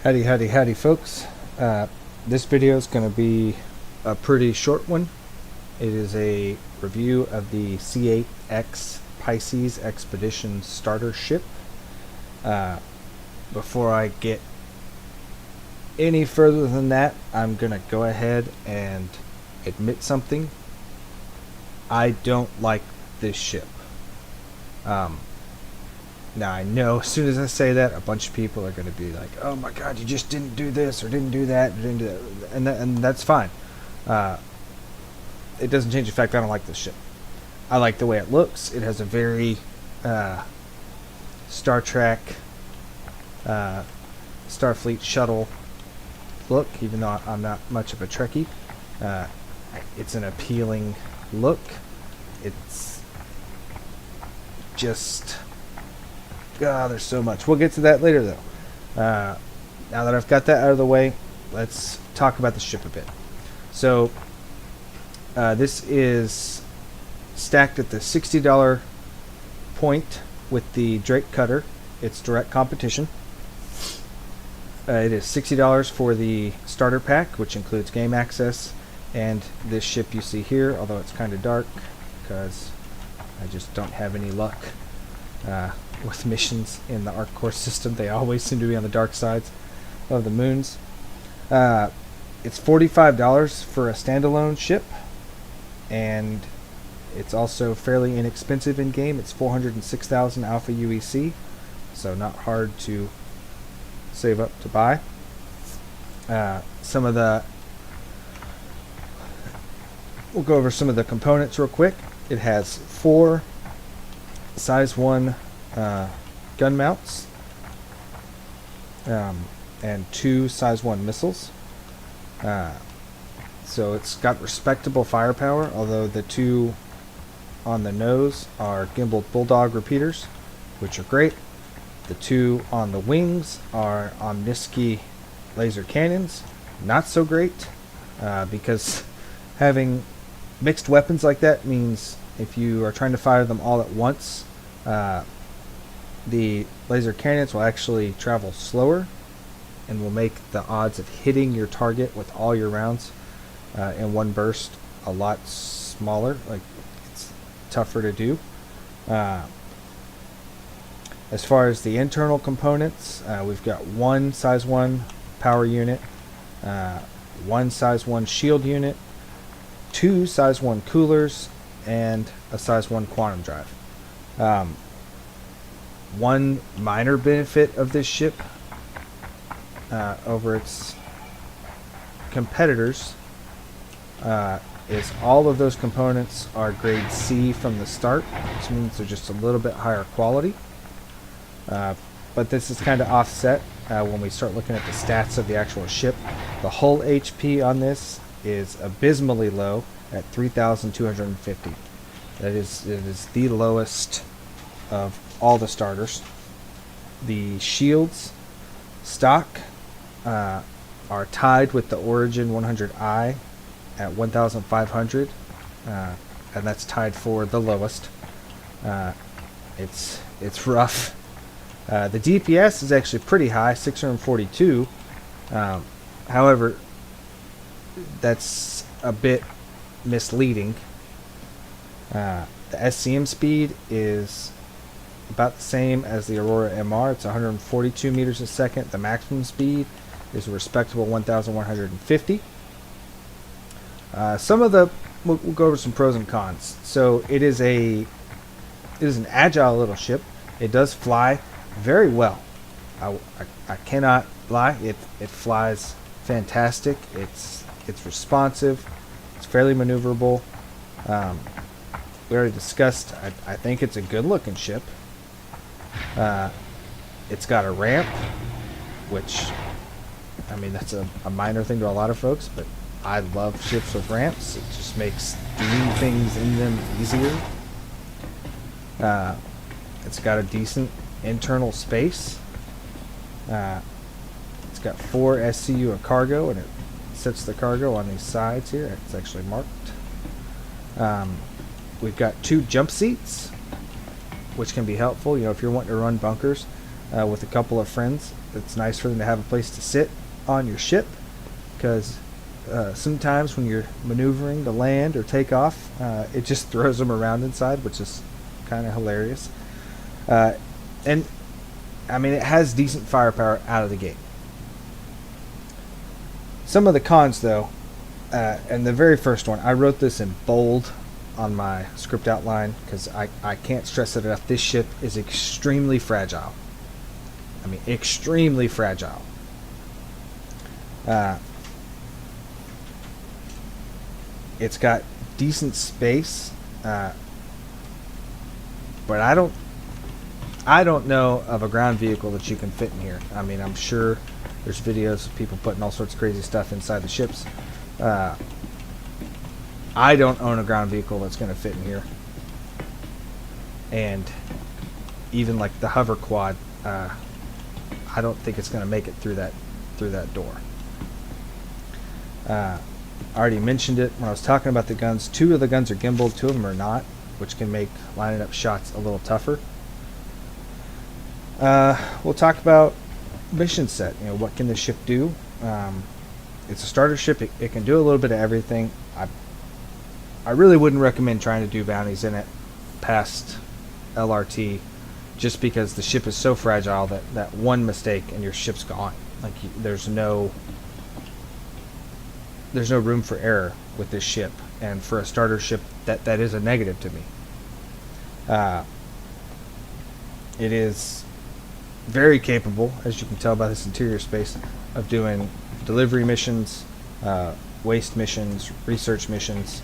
Howdy folks. This video is going to be a pretty short one. It is a review of the C8X Pisces Expedition starter ship. Before I get any further than that, I'm going to go ahead and admit something. I don't like this ship. Now I know as soon as I say that, a bunch of people are going to be like, "Oh my God, you just didn't do this or didn't do that, or didn't do that," and that's fine. It doesn't change the fact I don't like this ship. I like the way it looks. It has a very Star Trek, Starfleet shuttle look, even though I'm not much of a Trekkie. It's an appealing look. It's just... there's so much. We'll get to that later, though. Now that I've got that out of the way, let's talk about the ship a bit. So, this is stacked at the $60 point with the Drake Cutter. It's direct competition. It is $60 for the starter pack, which includes game access, and this ship you see here, although it's kind of dark, because I just don't have any luck with missions in the Arc Core system. They always seem to be on the dark sides of the moons. It's $45 for a standalone ship, and it's also fairly inexpensive in game. It's 406,000 Alpha UEC, so not hard to save up to buy. We'll go over some of the components real quick. It has 4 size 1 gun mounts and 2 size 1 missiles. So it's got respectable firepower, although the 2 on the nose are gimbaled Bulldog repeaters, which are great. The 2 on the wings are Omnisky laser cannons, not so great, because having mixed weapons like that means if you are trying to fire them all at once, the laser cannons will actually travel slower and will make the odds of hitting your target with all your rounds in one burst a lot smaller. Like, it's tougher to do. As far as the internal components, we've got 1 size 1 power unit, 1 size 1 shield unit, 2 size 1 coolers, and a size 1 quantum drive. One minor benefit of this ship over its competitors is all of those components are grade C from the start, which means they're just a little bit higher quality. But this is kind of offset when we start looking at the stats of the actual ship. The hull HP on this is abysmally low at 3,250. It is the lowest of all the starters. The shields stock are tied with the Origin 100i at 1,500, and that's tied for the lowest. It's rough. The DPS is actually pretty high, 642. However, that's a bit misleading. The SCM speed is about the same as the Aurora MR. It's 142 meters a second. The maximum speed is a respectable 1,150. We'll go over some pros and cons. So it is an agile little ship. It does fly very well. I cannot lie. It flies fantastic. It's responsive. It's fairly maneuverable. We already discussed. I think it's a good looking ship. It's got a ramp, which, I mean, that's a minor thing to a lot of folks, but I love ships with ramps. It just makes doing things in them easier. It's got a decent internal space. It's got 4 SCU of cargo, and it sets the cargo on these sides here. It's actually marked. We've got 2 jump seats, which can be helpful, if you're wanting to run bunkers. with a couple of friends. It's nice for them to have a place to sit on your ship, because sometimes when you're maneuvering to land or take off, it just throws them around inside, which is kind of hilarious. And I mean, it has decent firepower out of the gate. Some of the cons, though, and the very first one, I wrote this in bold on my script outline because I can't stress it enough. This ship is extremely fragile. I mean, extremely fragile. It's got decent space, but I don't know of a ground vehicle that you can fit in here. I mean, I'm sure there's videos of people putting all sorts of crazy stuff inside the ships. I don't own a ground vehicle that's going to fit in here. And even like the hover quad, I don't think it's going to make it through that door. I already mentioned it when I was talking about the guns. 2 of the guns are gimbaled, 2 of them are not, which can make lining up shots a little tougher. We'll talk about mission set. You know, what can the ship do? It's a starter ship. It can do a little bit of everything. I really wouldn't recommend trying to do bounties in it past LRT, just because the ship is so fragile that one mistake and your ship's gone. Like, there's no room for error with this ship, and for a starter ship, that is a negative to me. It is very capable, as you can tell by this interior space, of doing delivery missions, waste missions, research missions,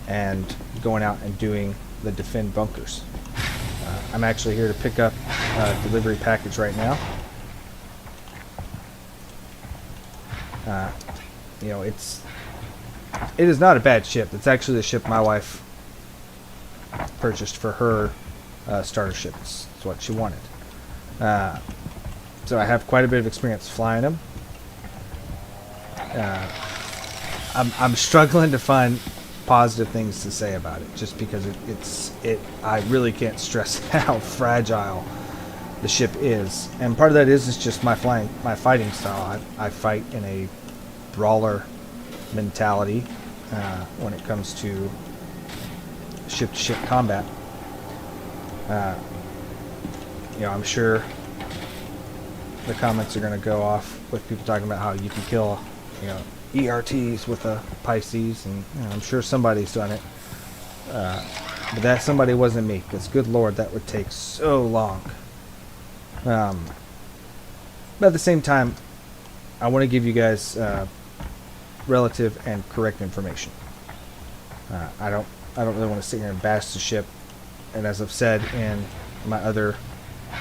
and going out and doing the defend bunkers. I'm actually here to pick up a delivery package right now. You know, it is not a bad ship. It's actually the ship my wife purchased for her starter ship. It's what she wanted. So I have quite a bit of experience flying them. I'm struggling to find positive things to say about it, just because I really can't stress how fragile the ship is, and part of that is just my fighting style. I fight in a brawler mentality when it comes to ship-to-ship combat. You know, I'm sure the comments are going to go off with people talking about how you can kill, you know, ERTs with a Pisces, and you know, I'm sure somebody's done it. But that somebody wasn't me, because good lord, that would take so long. But at the same time, I want to give you guys relative and correct information. I don't really want to sit here and bash the ship. And as I've said in my other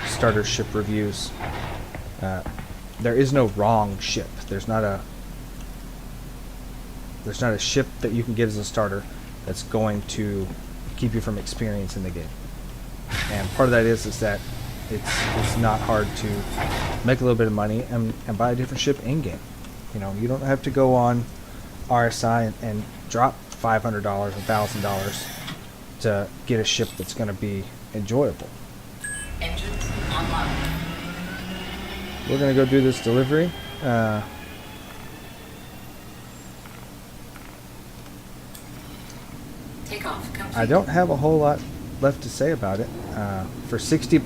starter ship reviews, there is no wrong ship. There's not a ship that you can get as a starter that's going to keep you from experience in the game. And part of that is that it's not hard to make a little bit of money and buy a different ship in game. You know, you don't have to go on RSI and drop $500, $1,000 to get a ship that's going to be enjoyable. Engines online. We're going to go do this delivery. Takeoff complete. I don't have a whole lot left to say about it. For $60,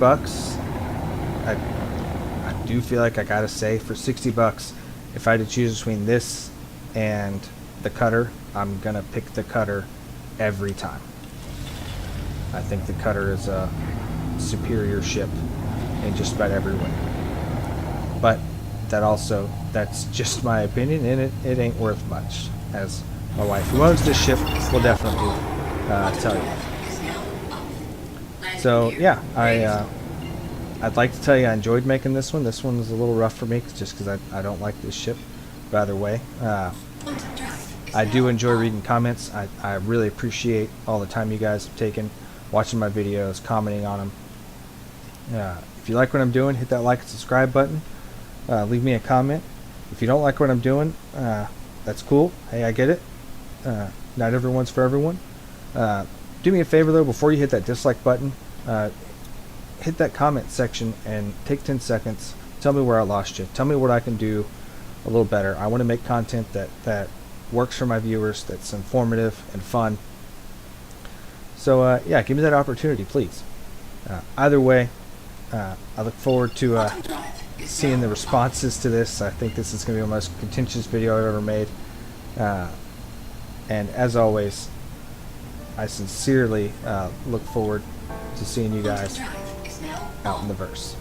I do feel like I gotta say, for $60, if I had to choose between this and the cutter, I'm gonna pick the cutter every time. I think the cutter is a superior ship in just about every way. But that's just my opinion, and it ain't worth much, as my wife, who owns this ship, will definitely tell you. So yeah, I'd like to tell you I enjoyed making this one. This one was a little rough for me, just because I don't like this ship. But either way, I do enjoy reading comments. I really appreciate all the time you guys have taken watching my videos, commenting on them. If you like what I'm doing, hit that like and subscribe button. Leave me a comment. If you don't like what I'm doing, that's cool. Hey, I get it. Not everyone's for everyone. Do me a favor though, before you hit that dislike button, hit that comment section and take 10 seconds. Tell me where I lost you. Tell me what I can do a little better. I want to make content that works for my viewers, that's informative and fun. So yeah, give me that opportunity, please. Either way, I look forward to seeing the responses to this. I think this is going to be the most contentious video I've ever made. And as always, I sincerely look forward to seeing you guys out in the verse.